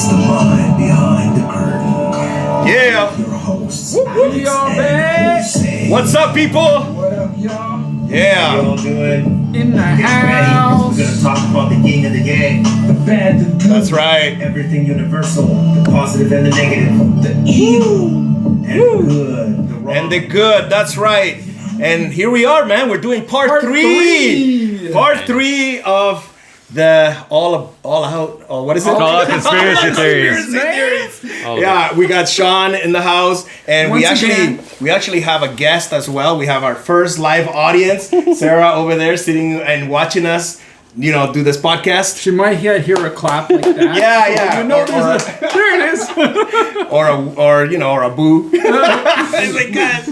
It's the mind behind the curtain. Yeah. Your hosts. We are back. What's up, people? What up, y'all? Yeah. How y'all doing? In the Get ready, 'cause house. we're gonna talk about the yin and the yang, the bad, the good. That's right. Everything universal, the positive and the negative, the evil and good, the wrong. And the good. That's right. And here we are, man. We're doing part three. Part three of the all out. Oh, what is it? All out conspiracy theories. Yeah, we got Sean in the house, and we Once actually have a guest as well. We have our first live audience, Sarah over there sitting and watching us, do this podcast. She might hear a clap like that. Yeah. There it is. or a boo. It's like that.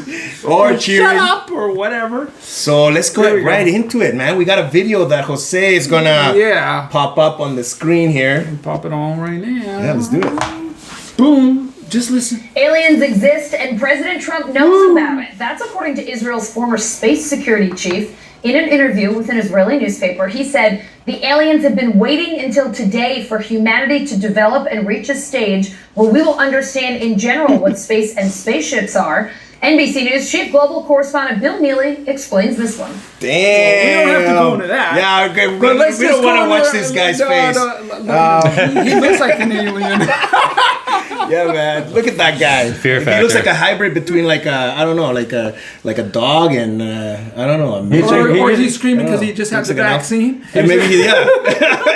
Or cheering. Shut up or whatever. So let's go right into it, man. We got a video that Jose is gonna pop up on the screen here. Pop it on right now. Yeah, let's do it. Boom. Just listen. Aliens exist and President Trump knows about it. That's according to Israel's former space security chief. In an interview with an Israeli newspaper, he said the aliens have been waiting until today for humanity to develop and reach a stage where we will understand in general what space and spaceships are. NBC News chief global correspondent Bill Neely explains this one. Damn. We don't have to go into that. Yeah, okay. But let's we just don't want to go watch to- this guy's no, face. He looks like an alien. Yeah, man. Look at that guy. Fear He factor. looks like a hybrid between like a dog and I don't know. Or he's screaming because he just had the like an elf. vaccine. And maybe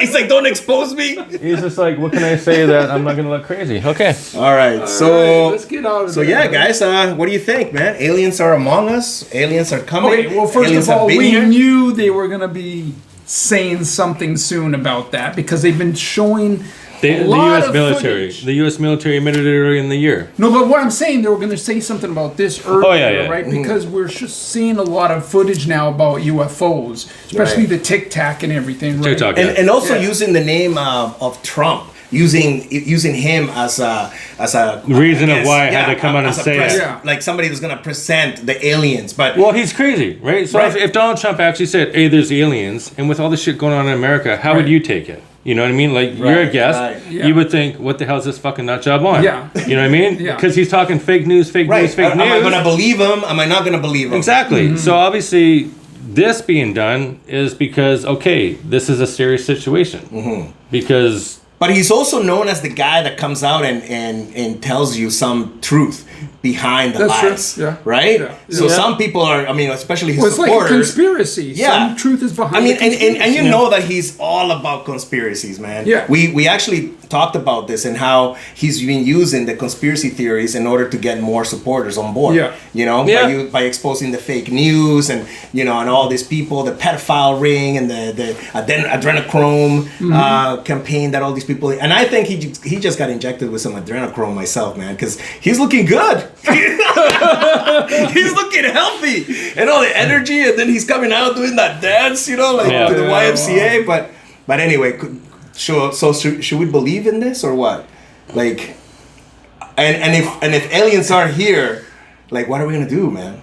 he's like, don't expose me. He's just like, what can I say that I'm not gonna look crazy? Okay. All right, so let's get out of so there. yeah, guys, what do you think, man? Aliens are among us. Aliens are coming. Okay, well, first Aliens of all, have been we here. knew they were going to be saying something soon about that because they've been showing The lot U.S. of military. footage. The U.S. military admitted it early in the year. No, but what I'm saying, they were going to say something about this earlier, yeah. right? Because we're just seeing a lot of footage now about UFOs, especially the Tic Tac and everything, right? TikTok. And also Yeah. using the name of Trump, using him as a Reason of why I had to come out and as a say it. Yeah. like somebody who's gonna present the aliens, but Well, he's crazy, right? So Right. if Donald Trump actually said, "Hey, there's aliens," and with all the shit going on in America, how would Right. you take it? You know what I mean? Like you're a Right, guest, right. Yeah. you would think, "What the hell is this fucking nut job on?" Yeah. You know what I mean? Yeah. Because he's talking fake news, fake right, news, fake am I news. gonna believe him? Am I not gonna believe him? Exactly. So obviously, this being done is because this is a serious situation. Because But he's also known as the guy that comes out and tells you some truth behind the That's true, lies, yeah. right? Yeah. So Yeah. some people are, especially his Well, it's like a supporters. conspiracy. Yeah. Some truth is behind I mean, the and conspiracy. you know that he's all about conspiracies, man. Yeah. We actually talked about this and how he's been using the conspiracy theories in order to get more supporters on board. Yeah. Yeah. By exposing the fake news and and all these people, the pedophile ring and the adrenochrome campaign that all these people. And I think he just got injected with some adrenochrome myself, man, because he's looking good. He's looking healthy and all the energy, and then he's coming out doing that dance, to the YMCA. But anyway, should we believe in this or what? Like, and if aliens are here, like, what are we gonna do, man?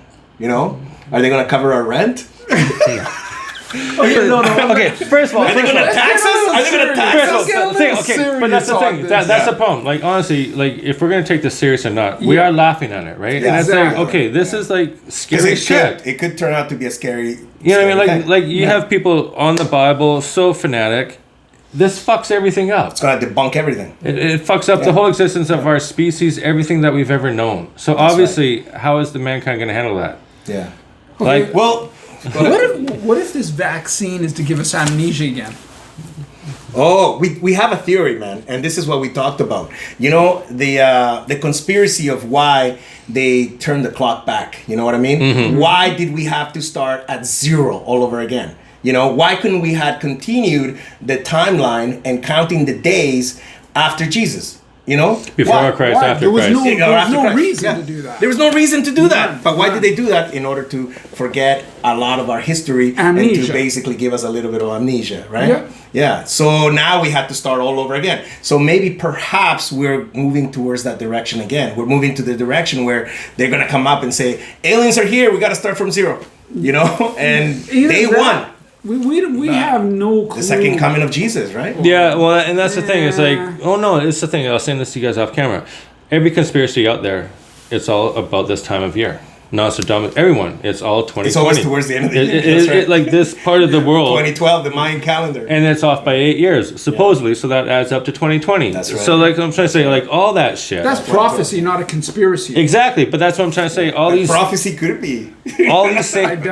Are they gonna cover our rent? okay, first of all, Are they gonna tax us? Are they gonna tax us? but that's the thing. That's the problem. Like honestly, like if we're gonna take this serious or not, we are laughing at it, right? Yeah, and it's exactly. like, okay, this is like 'Cause scary shit. it could turn out to be a scary. You know what I mean? scary thing. Like you have people on the Bible so fanatic. This fucks everything up. It's gonna debunk everything. It fucks up the whole existence of our species, everything that we've ever known. So obviously, how is the mankind gonna handle that? Yeah. Like, Well. What if this vaccine is to give us amnesia again? Oh, we have a theory, man, and this is what we talked about. The conspiracy of why they turned the clock back. You know what I mean? Mm-hmm. Why did we have to start at zero all over again? Why couldn't we have continued the timeline and counting the days after Jesus? before Why? Christ, Why? after There was Christ. no- After Christ. reason to do that. There was no reason to do that. But why None. did they do that? In order to forget a lot of our history and Amnesia. to basically give us a little bit of amnesia, right? Yeah. Yeah. So now we have to start all over again. So maybe perhaps we're moving towards that direction again. We're moving to the direction where they're gonna come up and say, aliens are here, we gotta start from zero. And Either day that- one. We have no clue. The second coming of Jesus, right? Yeah, well, and that's the thing. It's like, oh no, it's the thing. I was saying this to you guys off camera. Every conspiracy out there, it's all about this time of year. Nostradamus, everyone. It's all 2020. It's always towards the end of the year. That's right. Like this part of the world. 2012, the Mayan calendar. And it's off by 8 years, supposedly. So that adds up to 2020. That's right. So like I'm trying to say, like all that shit. That's prophecy, not a conspiracy. Exactly, but that's what I'm trying to say. All these prophecy could it be? all these things.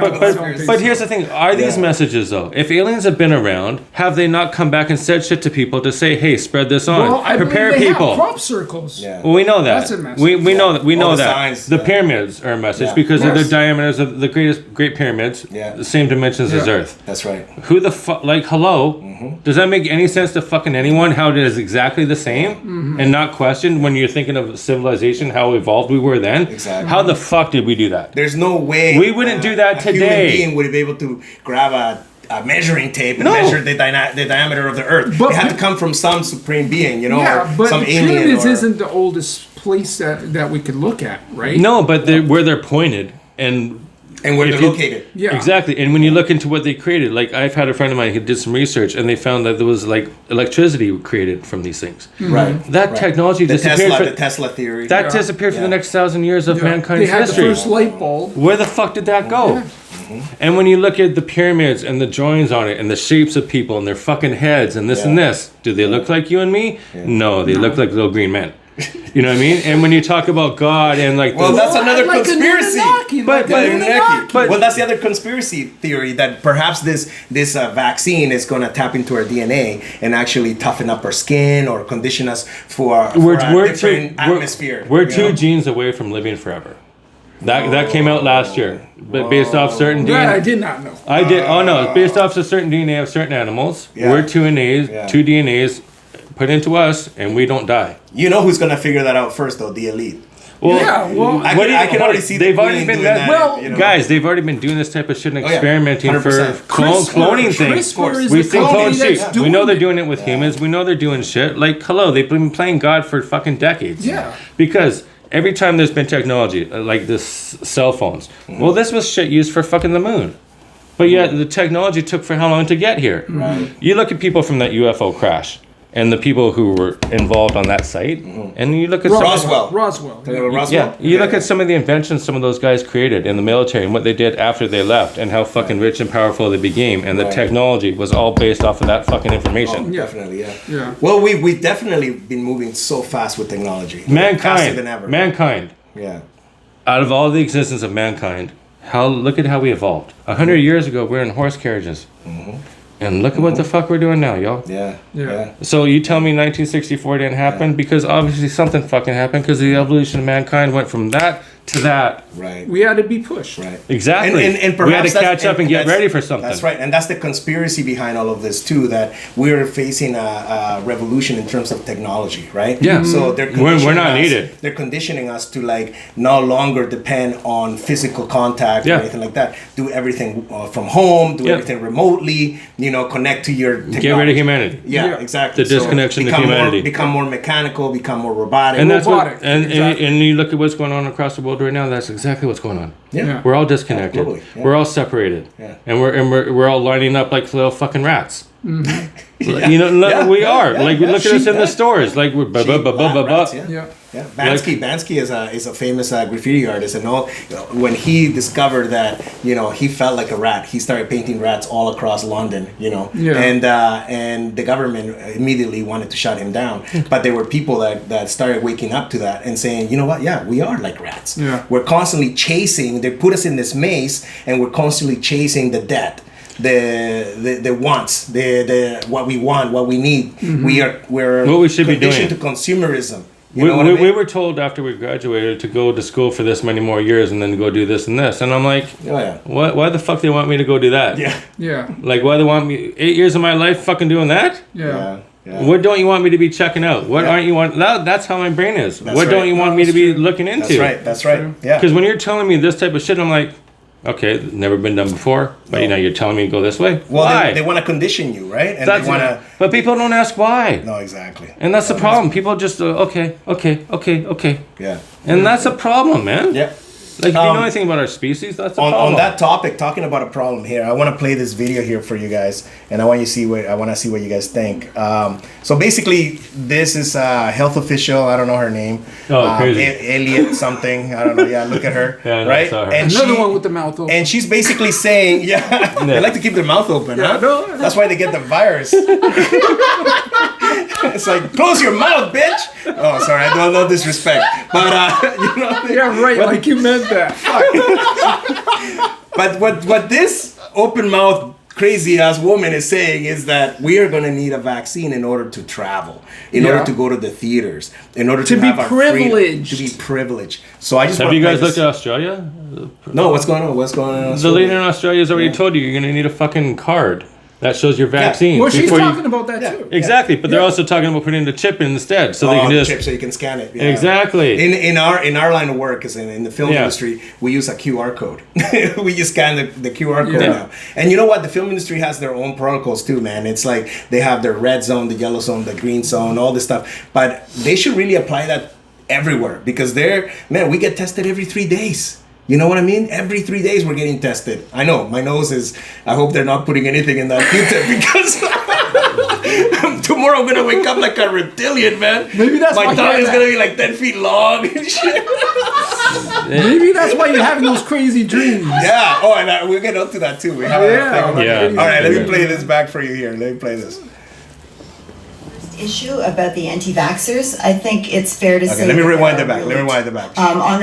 But here's the thing: are these messages though? If aliens have been around, have they not come back and said shit to people to say, "Hey, spread this on, Well, I prepare believe they people"? have crop circles. Yeah. Well, we know that. That's a message. We know that. We All know the that. signs, The pyramids are a message Yeah. because of Yes. the diameters of the Great Pyramids. Yeah. The same dimensions as Yeah. Earth. That's right. Who the fuck? Like, hello? Does that make any sense to fucking anyone? How it is exactly the same and not questioned when you're thinking of civilization, how evolved we were then? Exactly. How the fuck did we do that? There's no way We wouldn't do that a today. human being would be able to grab a measuring tape and No. measure the diameter of the Earth. But- it had to come from some supreme being, you know, Yeah, or but some the alien. pyramids Or, isn't the oldest place that we could look at, right? No, but where they're pointed and and where if they're you- located. Yeah. exactly. And when you look into what they created, like I've had a friend of mine who did some research and they found that there was like electricity created from these things. Right. That Right. technology The disappeared. Tesla, for, the Tesla theory. that disappeared for the Yeah. next 1,000 years of Yeah. mankind's They had history. the first light bulb. Where the fuck did that go? And when you look at the pyramids and the drawings on it and the shapes of people and their fucking heads and this and Yeah. this, do they look like you and me? No, they look like little green men. You know what I mean? And when you talk about God and like Well, the, that's another Like an conspiracy. Anunnaki, But- like but- an Anunnaki. but- Well, that's the other conspiracy theory that perhaps this vaccine is going to tap into our DNA and actually toughen up our skin or condition us for a different atmosphere. We're you two know? genes away from living forever. That came out last year, but based off certain That I DNA. did not know. I did. Oh no, based off a certain DNA of certain animals. Yeah. We're two NAs, Yeah. two DNAs put into us, and we don't die. You know who's going to figure that out first, though? The elite. Well, Yeah, well, I what can, do you- I can already see they've the already Queen been doing that- that. well, you know? guys, they've already been doing this type of shit and Oh, yeah. experimenting for 100%. cloning things. CRISPR is We the think company clone that's sheep. doing We know they're it. doing it with humans. We know they're doing shit. Like, hello, they've been playing God for fucking decades. Yeah. Because every time there's been technology, like this cell phones, well, this was shit used for fucking the moon. But yet the technology took for how long to get here? Right. You look at people from that UFO crash and the people who were involved on that site, and you look at some, Roswell. Roswell. Talking about Roswell? yeah, you look Okay. at some of the inventions some of those guys created in the military and what they did after they left and how fucking rich and powerful they became, and the Right. technology was all based off of that fucking information. Yeah. Definitely, yeah. Yeah. Well, we've definitely been moving so fast with technology. Faster than ever. Mankind. Yeah. Out of all the existence of mankind, look at how we evolved. 100 years ago, we were in horse carriages. And look at what the fuck we're doing now, y'all. Yeah. Yeah. Yeah. So you tell me 1964 didn't happen? Because obviously something fucking happened because the evolution of mankind went from that to that. Right. We had to be pushed. Right. Exactly. And we had perhaps to that's- catch up and get that's- ready for something. That's right, and that's the conspiracy behind all of this too. That we're facing a revolution in terms of technology, right? Yeah. So they're We're conditioning not us- needed. They're conditioning us to like no longer depend on physical contact Yeah. or anything like that. Do everything from home. Do Yeah. everything remotely. You know, connect to your technology. Get rid of humanity. Yeah, Yeah. exactly. The disconnection to become humanity. become more mechanical. Become more robotic. And that's what, Robotic, and exactly. you look at what's going on across the world right now. That's exactly what's going on. yeah. We're all disconnected. Totally, yeah. We're all separated. Yeah. And we're all lining up like little fucking rats. Yeah. You know, Yeah, we yeah, are. yeah, like yeah. look at us Sheep, in the yeah. stores. Like we're Sheep, rats, yeah. Yeah. Yeah, Bansky is a famous graffiti artist, and all when he discovered that he felt like a rat, he started painting rats all across London, Yeah. and the government immediately wanted to shut him down, but there were people that started waking up to that and saying, you know what, yeah, we are like rats. Yeah. We're constantly chasing. They put us in this maze, and we're constantly chasing the debt. The wants, the what we want, what we need. We're What we should be conditioned doing. to consumerism. You know what I mean? We were told after we graduated to go to school for this many more years and then go do this and this. And I'm like, Oh yeah. why the fuck they want me to go do that? Yeah. Yeah. Like, why they want me 8 years of my life fucking doing that? Yeah. Yeah. Yeah. What don't you want me to be checking out? What Yeah. aren't you want? That's how my brain is. That's What don't right. you want No, me to that's be true. looking into? That's right. That's right. Yeah. Because when you're telling me this type of shit, I'm like, okay, never been done before. But you're telling me to go this way. Well, why? they want to condition you, right? And That's they want to. But people don't ask why. No, exactly. And that's the problem. People just okay. Yeah. And that's a problem, man. Yeah. Like, if you know anything about our species, that's a problem. On that topic, talking about a problem here, I want to play this video here for you guys, and I want to see what you guys think. So basically, this is a health official. I don't know her name. Oh, crazy. Elliot something. I don't know. Yeah, look at her. Yeah, I know, right? I saw her. And Another one with the mouth open. And she's basically saying, they like to keep their mouth open, huh? no. That's why they get the virus. It's like, close your mouth, bitch. Oh, sorry, I don't know disrespect, but you know. Yeah, right. Like you meant that. But what this open mouth crazy ass woman is saying is that we are going to need a vaccine in order to travel, in order to go to the theaters, in order to have be our freedom, privileged. to be privileged. So I just Have wanna you guys play looked this. at Australia? No, what's going on? What's going on? The lady in Australia has already told you you're going to need a fucking card that shows your vaccine. Well, she's before you- talking about that too. Exactly, but they're also talking about putting the chip in instead, so they can just chip so you can scan it. Yeah. exactly. In our line of work, is in the film Yeah. industry, we use a QR code. We just scan the QR code Yeah. now. And you know what? The film industry has their own protocols too, man. It's like they have their red zone, the yellow zone, the green zone, all this stuff. But they should really apply that everywhere because we get tested every 3 days. You know what I mean? Every 3 days we're getting tested. I know, my nose is, I hope they're not putting anything in that Q-tip because tomorrow I'm going to wake up like a reptilian, man. Maybe that's my why tongue you is have going to be like 10 feet long and shit. Maybe that's why you're having those crazy dreams. Yeah. Oh, and we'll get onto that too. We have Yeah. All right, let me play this back for you here. Let me play this. Issue about the anti-vaxxers, I think it's fair to say. Okay, let me that rewind there it are back. Let me rewind it back. On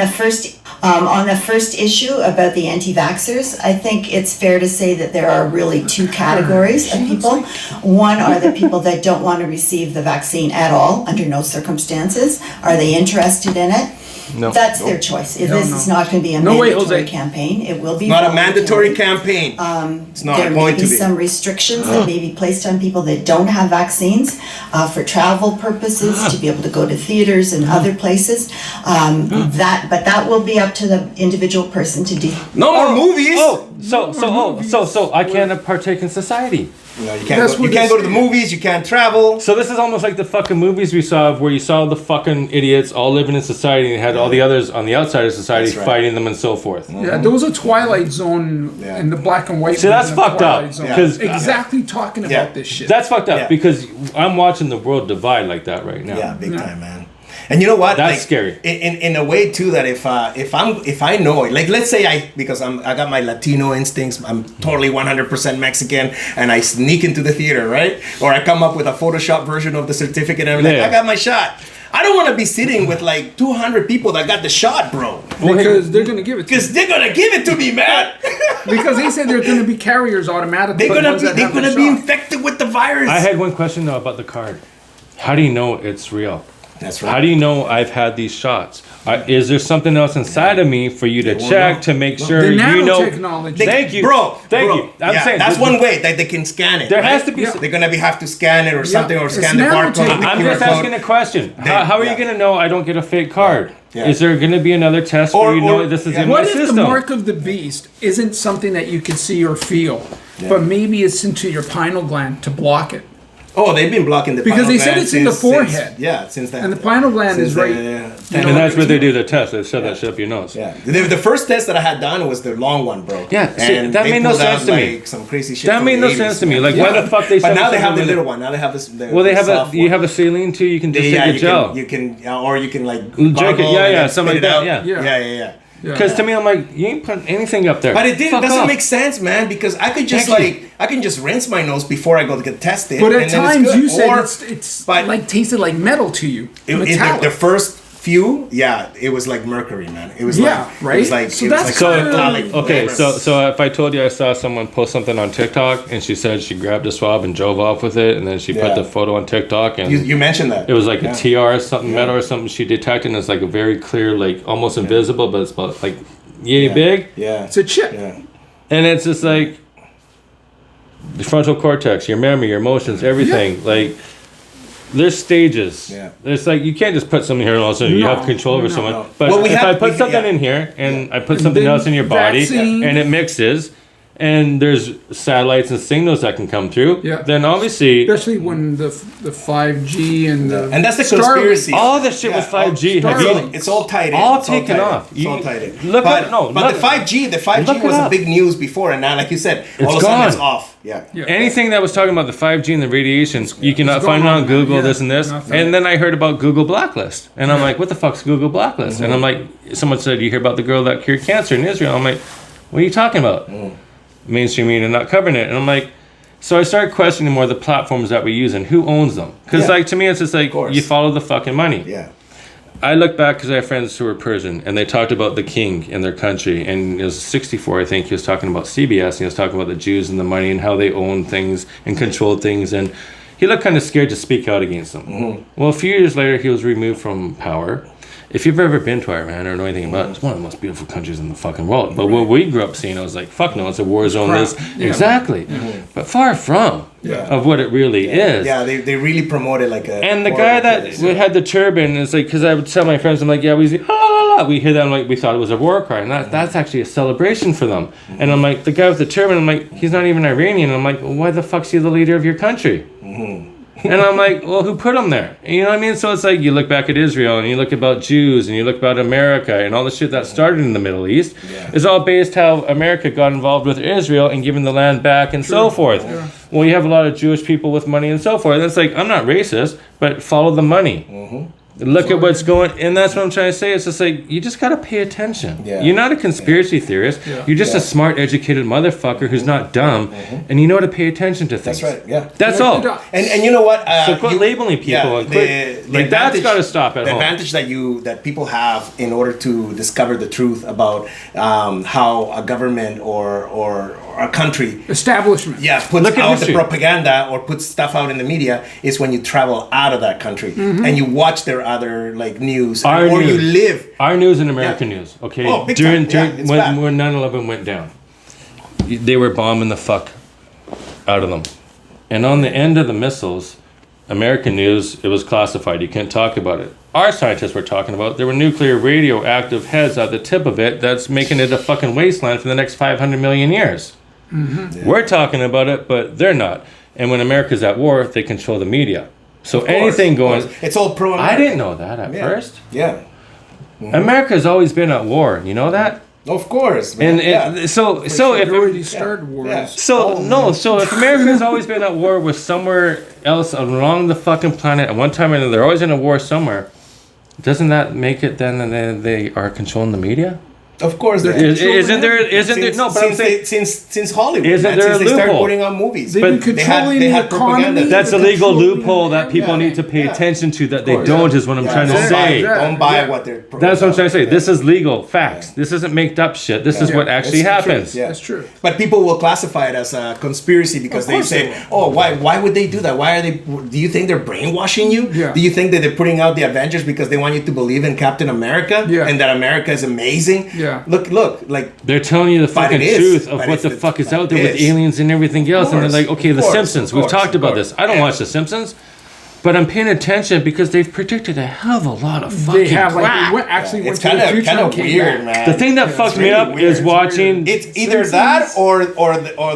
the first issue about the anti-vaxxers, I think it's fair to say that there are really two categories of people. One are the people that don't want to receive the vaccine at all, under no circumstances. Are they interested in it? No. That's their choice. This is not going to be a No way, mandatory Jose. campaign. It will be Not a voluntary. mandatory campaign. It's not There may going be to be. some restrictions that may be placed on people that don't have vaccines for travel purposes, to be able to go to theaters and other places. But that will be up to the individual person to do. No more movies. So I can't partake in society. No, you That's can't. You what can't they go to the say. movies. You can't travel. So this is almost like the fucking movies we saw where you saw the fucking idiots all living in society and had all the others on the outside of society That's right. fighting them and so forth. Yeah, there was a Twilight Zone Yeah. in the black and white. See, that's version of fucked up, Twilight Zone. because- exactly talking Yeah. about this shit. That's fucked up Yeah. because I'm watching the world divide like that right now. Yeah, big time, man. And you know what? That's scary. In a way too, that if I know it, like let's say I got my Latino instincts, I'm totally 100% Mexican, and I sneak into the theater, right? Or I come up with a Photoshop version of the certificate, and I'm like, Yeah. I got my shot. I don't want to be sitting with like 200 people that got the shot, bro. because they're gonna give it to you. Because they're gonna give it to me, man. Because they said they're gonna be carriers automatically. They're for the gonna ones be that have the they're gonna be shot. infected with the virus. I had one question though about the card. How do you know it's real? That's How do you know I've had these shots? Is there something else inside of me for you to won't check know. to make The sure you know? nanotechnology. Thank you, bro. Thank bro. you. I'm Yeah, saying that's the- one way that they can scan it. There right? has to be. Yeah. They're gonna have to scan it or something, or it's scan the barcode. nanotech- the I'm QR just code. asking a question. How are yeah. you going to know I don't get a fake card? Yeah. Is there going to be another test where you know this is in my What if system? the mark of the beast isn't something that you can see or feel, but maybe it's into your pineal gland to block it? Oh, they've been blocking the Because pineal they said gland it's in the since- forehead. since that. And the pineal gland since is right. And that's where they do the test. They shove that shit up your nose. Yeah, the first test that I had done was the long one, bro. Yeah, see, and that they made no pulled sense out, to me. like, some crazy shit. That from made the no 80s, sense to me. man. Like, why the fuck they? But shove now they have the something little in one. Now they have this. Well, they have you have a saline too. You can just take a gel. You can, or you can like Drink it, gargle yeah, and yeah, then something spit like it that, out. yeah. Yeah. Because to me, I'm like, you ain't putting anything up there. But it Fuck doesn't off. make sense, man. Because I could just Thank you. I can just rinse my nose before I go to get tested. But at and then it's times good. you said Or- it's but- like tasted like metal to you. the first few, it was like mercury, man. It was Yeah, like, right? It was like, So it was that's like kinda- metallic Okay, flavor. so if I told you I saw someone post something on TikTok and she said she grabbed a swab and drove off with it, and then she Yeah. put the photo on TikTok and you mentioned that it was like Yeah. a TR or something, metal or something she detected, and it's like a very clear, like almost invisible, but it's about like yay big, Yeah, It's a chip. yeah. and it's just like the frontal cortex, your memory, your emotions, everything. Like there's stages. Yeah. It's like you can't just put something here and all of a sudden you No, have control over no. someone. No. But Well, if I put something in here and I put something then else in your body vaccine. and it mixes, and there's satellites and signals that can come through, Yeah. then obviously Especially when the 5G and the And that's the Starlink- conspiracy. all this shit with 5G have Starlink. you It's all tied in. All It's taken tied in. off. It's all You- tied in. look but at- no, but look- the 5G look it was a up. big news before, and now, like you said, all of a It's sudden it's gone. off. Yeah. Yeah. anything that was talking about the 5G and the radiation, you cannot It's find it gone on on, Google, yeah. this and this. Nothing. And then I heard about Google Blacklist. And I'm like, what the fuck's Google Blacklist? And I'm like, someone said, you hear about the girl that cured cancer in Israel? I'm like, what are you talking about? Mainstream media not covering it. And I'm like, so I started questioning more the platforms that we use and who owns them. Because, Yeah. like, to me, it's just like, course. you follow the fucking money. Yeah. I look back because I have friends who were Persian, and they talked about the king in their country. And it was 64, I think. He was talking about CBS, and he was talking about the Jews and the money and how they own things and control things. And he looked kind of scared to speak out against them. Well, a few years later, he was removed from power. If you've ever been to Iran or know anything about it, it's one of the most beautiful countries in the fucking world. But what we grew up seeing, I was like, fuck no, it's a war zone. crap. This Yeah. exactly, but far from of what it really is. Yeah, they really promoted like a. And the guy that had the turban is like, because I would tell my friends, I'm like, yeah, we la la la. We hear that, I'm like, we thought it was a war cry, and that's actually a celebration for them. And I'm like, the guy with the turban, I'm like, he's not even Iranian. I'm like, well, why the fuck's he the leader of your country? And I'm like, well, who put him there? You know what I mean? So it's like, you look back at Israel, and you look about Jews, and you look about America, and all the shit that started in the Middle East is all based how America got involved with Israel and giving the land back and so forth. Well, you have a lot of Jewish people with money and so forth. And it's like, I'm not racist, but follow the money. Look at what's going, and that's what I'm trying to say. It's just like, you just got to pay attention. Yeah. You're not a conspiracy theorist. You're just a smart, educated motherfucker who's not dumb, and you know to pay attention to things. That's right. Yeah. That's all. And you know what? So quit labeling people and quit. Like, that's got to stop at the home. advantage that people have in order to discover the truth about how a government or a country establishment. puts Look at out the history. propaganda or puts stuff out in the media is when you travel out of that country and you watch their other like news Our or you news. live. Our news and American news, okay? Oh, big during time. Yeah, it's bad. when 9/11 went down, they were bombing the fuck out of them. And on the end of the missiles, American news, it was classified. You can't talk about it. Our scientists were talking about there were nuclear radioactive heads at the tip of it that's making it a fucking wasteland for the next 500 million years. We're talking about it, but they're not. And when America's at war, they control the media. So Of course, anything of going... course. It's all pro. I didn't know that at first. Yeah. America's always been at war. You know that? Of course. And man. it, so if It already started wars. Yeah. so if America's always been at war with somewhere else along the fucking planet at one time or another, they're always in a war somewhere. Doesn't that make it then that they are controlling the media? Of course, Isn't there? No, but I'm saying since Hollywood, Isn't man, there a since they started loophole? putting on movies, They've been But controlling they the had propaganda. economy. that's a they're legal controlling loophole that people everything. need to pay Yeah. attention to that they course. don't is what I'm trying to don't say. Don't buy Yeah. what they're. That's what I'm trying to say. This is legal facts. This isn't made up shit. This is what actually It's the truth, happens. yeah. That's true. But people will classify it as a conspiracy because Of they course say, they will. "Oh, why would they do that? Why are they? Do you think they're brainwashing you? Yeah. Do you think that they're putting out the Avengers because they want you to believe in Captain America Yeah. and that America is amazing? Yeah. Look, like They're telling you the But fucking it is. truth of But what it's the the- fuck is but out there it with is. aliens and everything else. And they're course, like, okay, of The course, Simpsons. of We've course, talked of about course. this. I don't watch The Simpsons, but I'm paying attention because they've predicted a hell of a lot of fucking They have like crap. they went, actually it's went to the kind future of and came weird, back. man. The thing that fucked me really up weird. is It's watching. It's either that or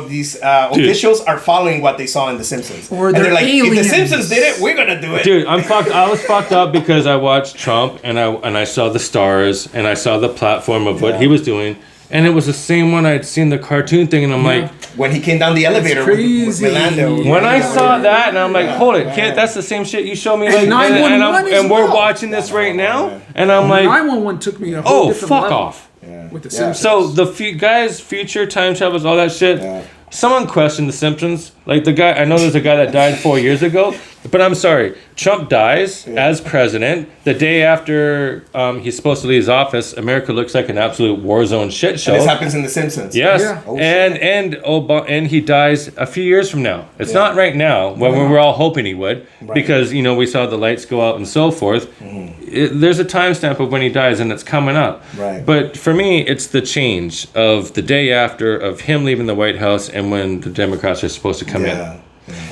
these officials are following what they saw in The Simpsons. Or and they're they're like, aliens. if The Simpsons did it, we're gonna do it. Dude, I'm fucked. I was fucked up because I watched Trump and I saw the stars and I saw the platform of what he was doing, and it was the same one I'd seen the cartoon thing, and I'm like, When he came down the elevator with crazy. Melando. when I saw that, and I'm like, hold it, kid, that's the same shit you showed me. Like, and 911 as we're well. watching this right now, and I'm like, 911 took me a whole oh, different fuck level off. with the Yeah. Simpsons. So the guys, future time travels, all that shit. Someone questioned The Simpsons. Like the guy, I know there's a guy that died 4 years ago, but I'm sorry. Trump dies as president. The day after he's supposed to leave his office, America looks like an absolute war zone shit show. And this happens in The Simpsons. Yes, Yeah. Oh, and he dies a few years from now. It's not right now when we were all hoping he would, because we saw the lights go out and so forth. There's a timestamp of when he dies, and it's coming up. Right. But for me, it's the change of the day after of him leaving the White House and when the Democrats are supposed to come in. Yeah.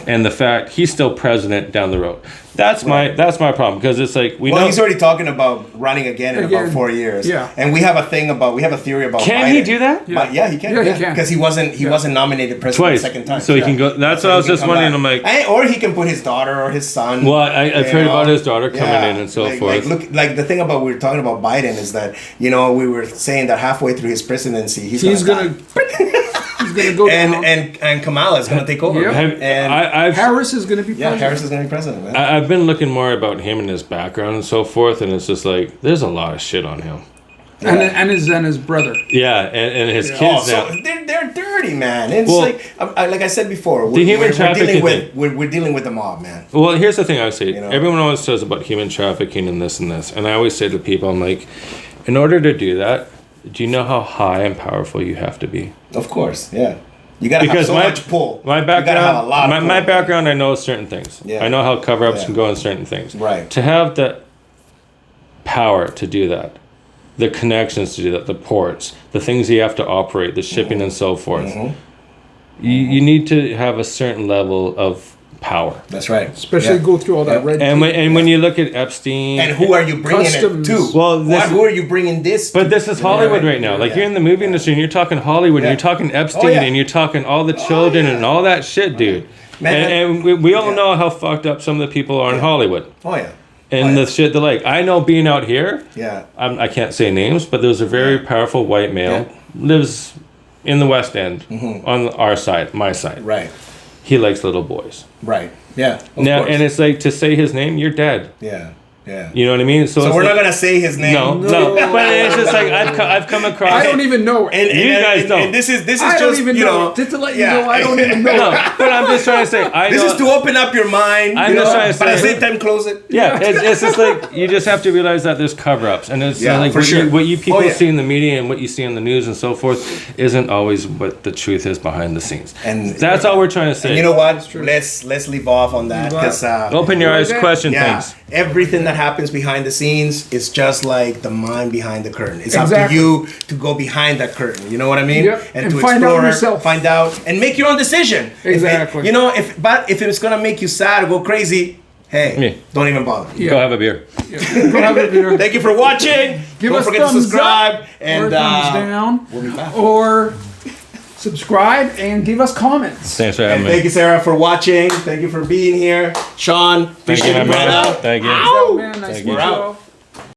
and the fact he's still president down the road. That's my problem, because it's like we know he's already talking about running again in about 4 years. Yeah. And we have a theory about Can Biden. he do that? Yeah, he can. Yeah, he can. Because he wasn't nominated president Twice. the second time. So he can go. That's what I was just wondering. I'm like, or he can put his daughter or his son. well, I've heard about his daughter coming in and so forth. Like the thing about we were talking about Biden is that we were saying that halfway through his presidency he's gonna go and down. and Kamala is gonna take over. Yep. And Harris is going to be president. Harris is gonna be president. Man. I've been looking more about him and his background and so forth, and it's just like there's a lot of shit on him. And his brother. Yeah, and his kids now. So they're dirty, man. It's Well, like I said before, the human trafficking we're dealing with the mob, man. Well, here's the thing I would say. know? Everyone always says about human trafficking and this, and I always say to people, I'm like, in order to do that, do you know how high and powerful you have to be? Of course, yeah. You gotta have so much pull. My You gotta have a background, lot of my pull. background, I know certain things. Yeah. I know how cover-ups Yeah. can go in certain things. Right. To have the power to do that, the connections to do that, the ports, the things you have to operate, the shipping and so forth, you need to have a certain level of power. That's right. Especially go through all that red And tape. when you look at Epstein, And who are you bringing Customs. it to? Well, who are you bringing this to? but this is Hollywood right now. Like Yeah. you're in the movie industry and you're talking Hollywood and Yeah. you're talking Epstein yeah. and you're talking all the children and all that shit, dude. Man, and we all yeah. know how fucked up some of the people are in Hollywood. Oh, yeah. And Oh, yeah. the shit they're like. I know being out here, Yeah. I can't say names, but there's a very powerful white male, lives in the West End, on our side, my side. Right. He likes little boys. Right. Yeah. Of Now, course. and it's like, to say his name, you're dead. Yeah. Yeah. You know what I mean? So it's we're like, not gonna say his name. No, but it's just like I've come across. I don't even know it. And, You guys don't. And this is I just don't even you know. know Just to let you yeah. know, I don't even know. No, but I'm just trying to say. This is to open up your mind. I'm you just know, trying to but at the say- same time, close it. Yeah, it's just like you just have to realize that there's cover-ups, and it's Yeah, like for what, sure. what you people Oh, yeah. see in the media and what you see on the news and so forth isn't always what the truth is behind the scenes. And That's all we're trying to say. And you know what? Let's leave off on that because Open your eyes, question yeah, things. everything that happens behind the scenes is just like the mind behind the curtain. It's up Exactly. to you to go behind that curtain. You know what I mean? Yep. And And to find out explore, yourself. find out, and make your own decision. Exactly. If it's gonna make you sad or go crazy, hey, Yeah. don't even bother. Go have a beer. Go have a beer. Thank you for watching. Give Don't us forget to thumbs subscribe up and or thumbs down, we'll be back. or subscribe and give us comments. Thanks for having And me. thank you, Sarah, for watching. Thank you for being here. Sean, Thank appreciate you, you, my man. brother. Thank you. Oh, man, nice Thank to you. meet We're you out. all.